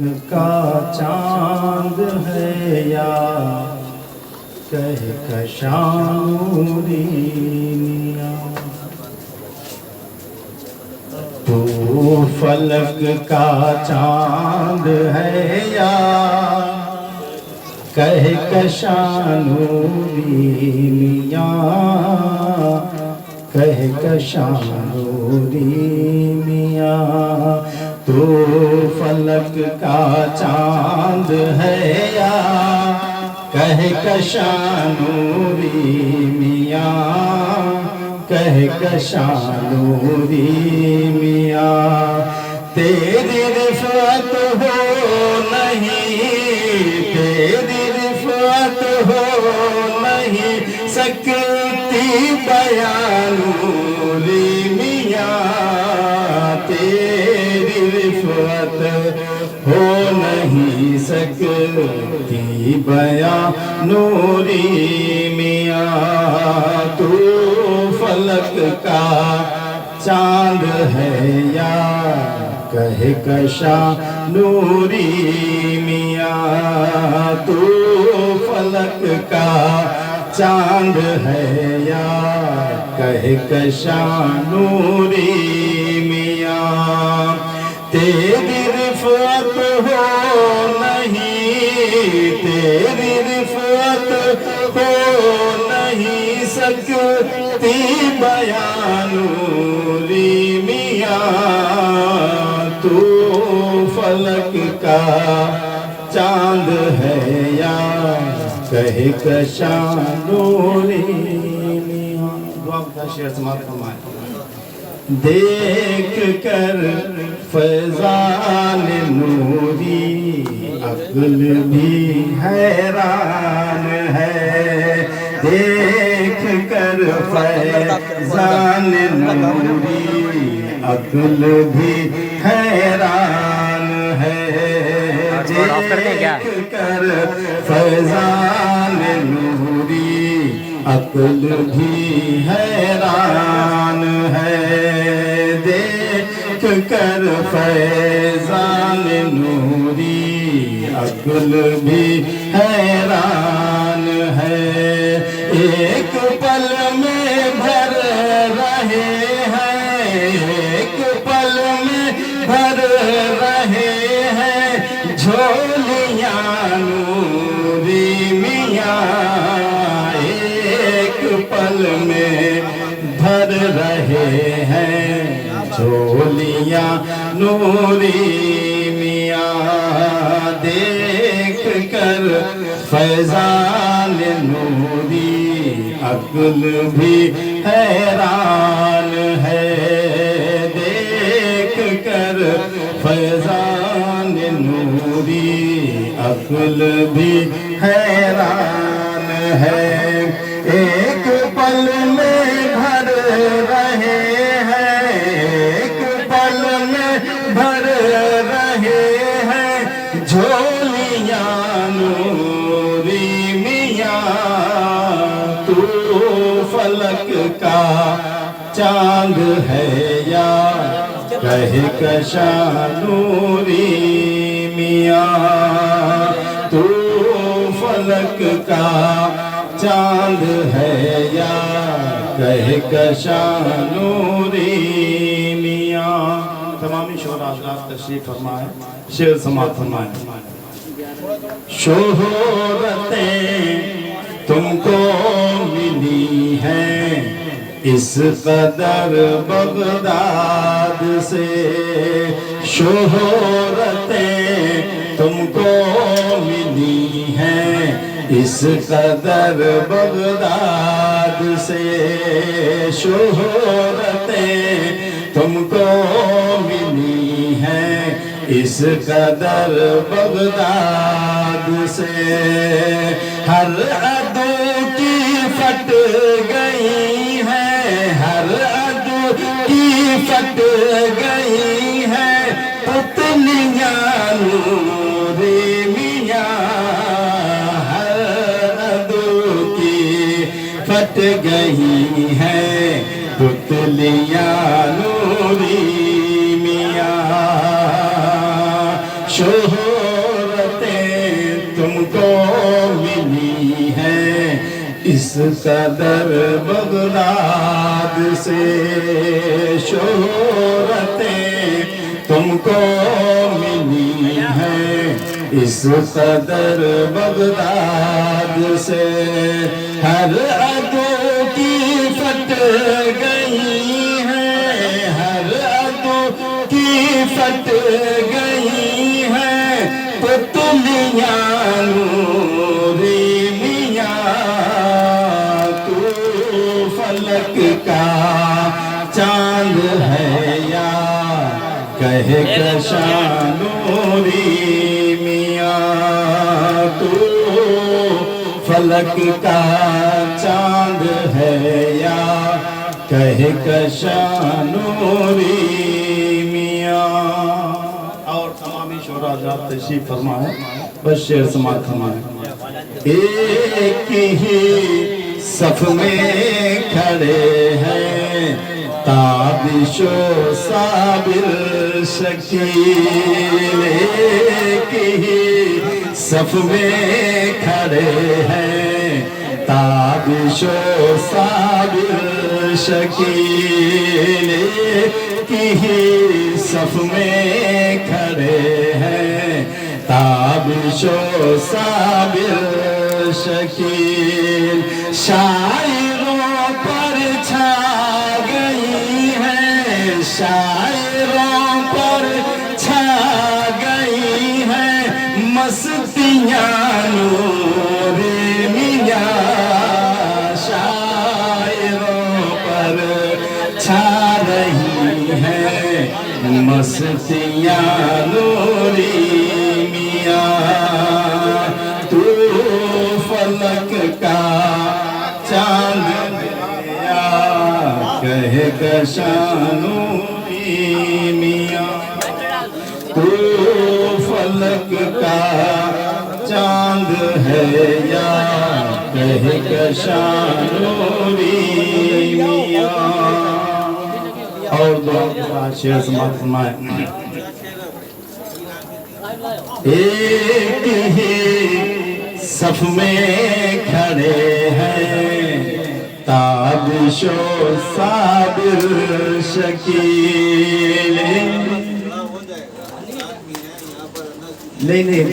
کا چاند ہے یا کہکشاں نوری میاں، تو فلک کا چاند ہے یا کہکشاں نوری میاں، کہکشاں نوری میاں، تو فلک کا چاند ہے یا کہکشاں نوری میاں، کہکشاں نوری میاں، تیری رفعت ہو نہیں، تیری رفعت ہو نہیں سکتی بیان نوری میاں، تیری رفعت ہو نہیں سکتی بیان نوری میاں، تو فلک کا چاند ہے یا کہکشاں نوری میاں، تو فلک کا چاند ہے یا کہکشاں نوری میاں، تیری رفعت ہو نہیں، تیری رفعت ہو نہیں سکتی بیان نوری میاں، تو فلک کا چاند ہے یا کہکشاں نوری میاں۔ دعا کا شعر سماعت فرمائیں۔ دیکھ کر فیضان نوری عقل بھی حیران ہے، دیکھ کر فیضان نوری عقل بھی حیران ہے، دیکھ کر فیضان نوری عقل بھی حیران ہے، دیکھ کر فیضان نوری عقل بھی حیران ہے، ایک پل میں بھر رہے ہیں، ایک پل میں بھر رہے ہیں جھولیاں نوری میاں، ایک پل میں بھر رہے ہیں جھولیاں نوری میاں، دیکھ کر فیضان نوری عقل بھی حیران ہے، دیکھ کر فیضان نوری عقل بھی حیران ہے، ایک پل میں بھر رہے ہیں، ایک پل میں بھر رہے ہیں جھولیاں نوری میاں، تو فلک کا چاند ہے یا کہکشاں نوری میاں، تو فلک کا چاند ہے یا کہکشاں نوری میاں۔ تمام شعراء حضرات تشریف فرمائیں، شعر سماعت فرمائیں۔ شہرتیں تم کو ملی ہیں اس قدر بغداد سے، شہرتیں تم کو ملی ہیں اس قدر بغداد سے، شہرتیں تم کو ملی ہیں اس قدر بغداد سے، ہر عدو کی پھٹ گئی ہے، ہر عدو کی پھٹ گئی ہے پتلیاں نوری میاں، ہر عدو کی پھٹ گئی ہیں پتلیاں نوری میاں، شوہر شہرتیں تم کو ملی ہیں اس قدر بغداد سے، شہرتیں تم کو ملی ہیں اس قدر بغداد سے، ہر عدو کی پھٹ گئی ہیں، ہر عدو کی پھٹ گئی ہیں، پتلیاں نوری میاں، تو فلک کا چاند ہے یا کہکشاں نوری میاں، تو فلک کا چاند ہے یا کہکشاں نوری میاں۔ اور تمامی شعراء حضرات تشریف فرمائیں، بس شعر سماعت فرمائیں۔ ایک ہی صف میں کھڑے ہیں تابش و صابر شکیل، ایک ہی صف میں کھڑے ہیں تابش و صابر شکیل، ایک ہی صف میں کھڑے ہیں تابش و صابر شکیل، شاعروں پر چھا گئی ہے، شاعروں پر چھا گئی ہے مستیاں نور میاں، شاعروں پر چھا رہی ہے مستیاں نوری میاں، تو فلک کا چاند یا کہکشاں نوری میاں، تو فلک کا چاند ہے یا کہکشاں نوری میاں۔ اور دعا کے بعد شعر سماعت فرمائیں۔ ایک ہی صف میں کھڑے ہیں تابش و صابر شکیل، نہیں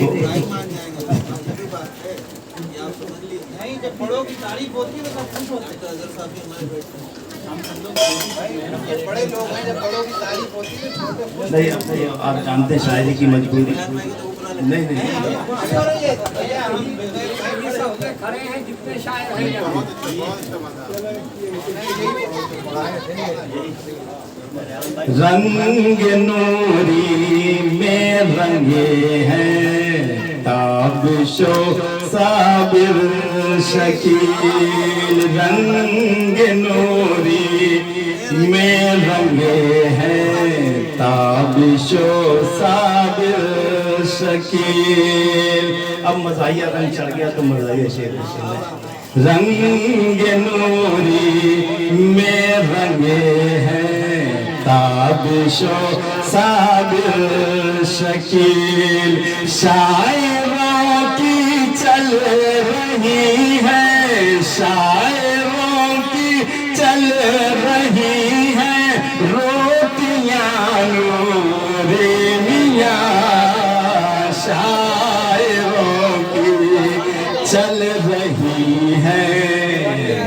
جب بڑوں کی تعریف ہوتی ہے تو خوش ہوتے ہیں، بڑے لوگ ہیں جب بڑوں کی تعریف ہوتی ہے، نہیں آپ جانتے ہیں شاعری کی مجبوری، نہیں کھڑے ہیں جتنے شاعر ہیں رنگ نوری میں رنگے ہیں تابش و صابر شکیل، رنگ نوری میں رنگے ہیں تابش و صابر شکیل۔ اب مزاحیہ رنگ چڑھ گیا تو مزاحیہ شعر رنگ نوری میں رنگے ہیں تابش و صابر شکیل، شاعروں کی چل رہی ہے، شاعروں کی چل رہی ہے روٹیاں نور میاں، شاعروں کی چل رہی ہے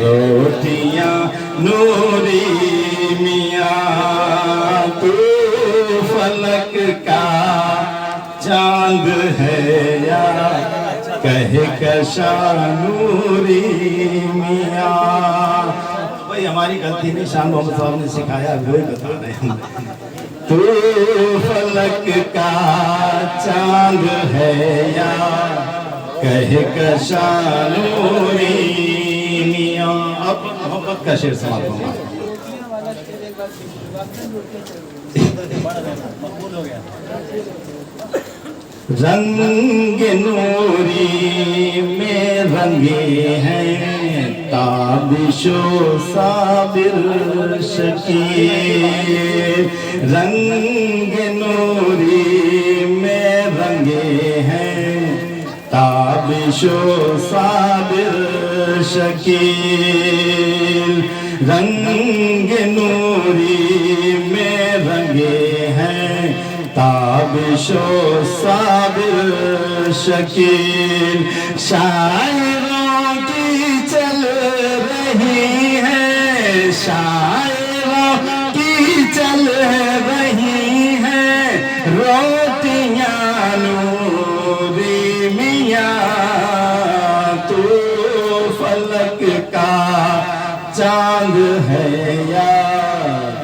روٹیاں نوری میاں، تو فلک کا چاند ہے یا کہکشاں نوری میاں۔ بھئی ہماری غلطی نہیں، شان محمد صاحب نے سکھایا، وہی بتا رہے ہیں۔ تو فلک کا چاند ہے یا کہکشاں نوری میاں۔ اب محبت کا شعر سماعت فرمائیں۔ رنگ نوری میں رنگے ہیں تابش و صابر شکیل، رنگ نوری میں رنگے ہیں تابش و صابر شکیل رنگ نوری میں رنگے ہیں تابش و صابر شکیل شاعروں کی چل رہی ہے شاعروں کی چل رہی ہیں روٹیاں نوری میاں تو فلک کا چاند ہے یا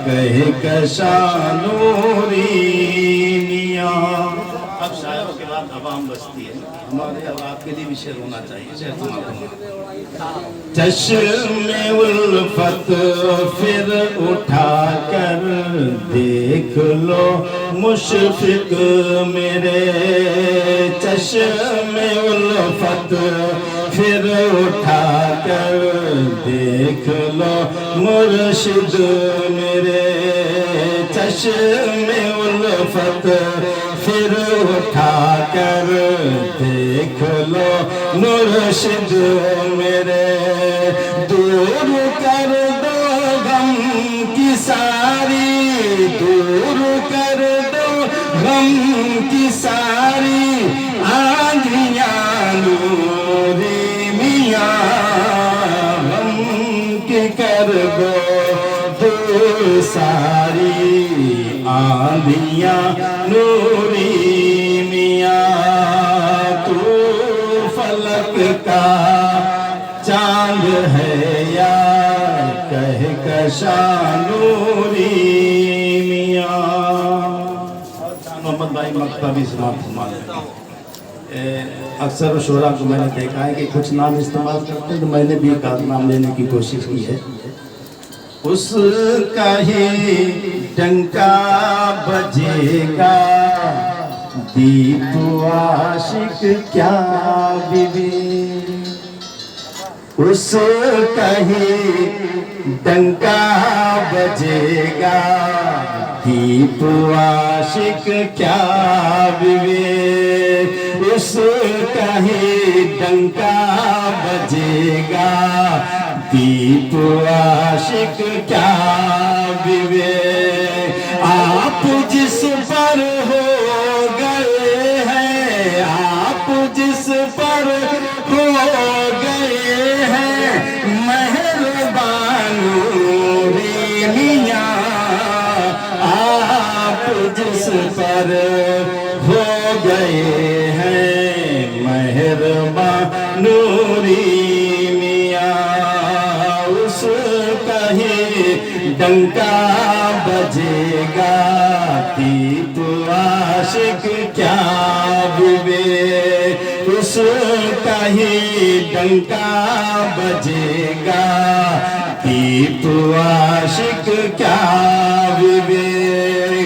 کہکشاں نوری میاں۔ اب شاعروں کے بعد عوام بچتی ہے، ہمارے اب آپ کے لیے بھی شعر ہونا چاہیے، شعر سناتا ہوں۔ چشم الفت پھر اٹھا کر دیکھ لو مشفق میرے چشم الفت پھر اٹھا کر دیکھ لو مرشد میرے چشم الفت پھر اٹھا کر دیکھ لو مرشد میرے دور کر دو غم کی ساری دور کر دو غم کی ساری آندھیاں نوری میاں غم کی کر دو دور ساری آندھیاں نوری میاں تو فلک کا چاند ہے یا کہکشاں نوری میاں۔ محمد بھائی مکتبہ بھی سماعت فرما لیتے ہیں۔ اکثر شعراء کو میں نے دیکھا ہے کہ کچھ نام استعمال کرتے ہیں تو میں نے بھی ایک آدھ نام لینے کی کوشش کی ہے۔ اس کا ہی ڈنکا بجے گا دیپ عاشق کیا بیوی اس کا ہی ڈنکا بجے گا دیپ عاشق کیا بیوی اس کا ہی ڈنکا بجے گا دیپ عاشق کیا بیوی آپ جس پر ہو گئے ہیں آپ جس پر ہو گئے ہیں مہربان نوری میاں آپ جس پر ہو گئے ہیں مہربان نوری اس کا ہی ڈنکا بجے گا دیپ عاشق کیا بیوی اس کا ہی ڈنکا بجے گا دیپ عاشق کیا بیوی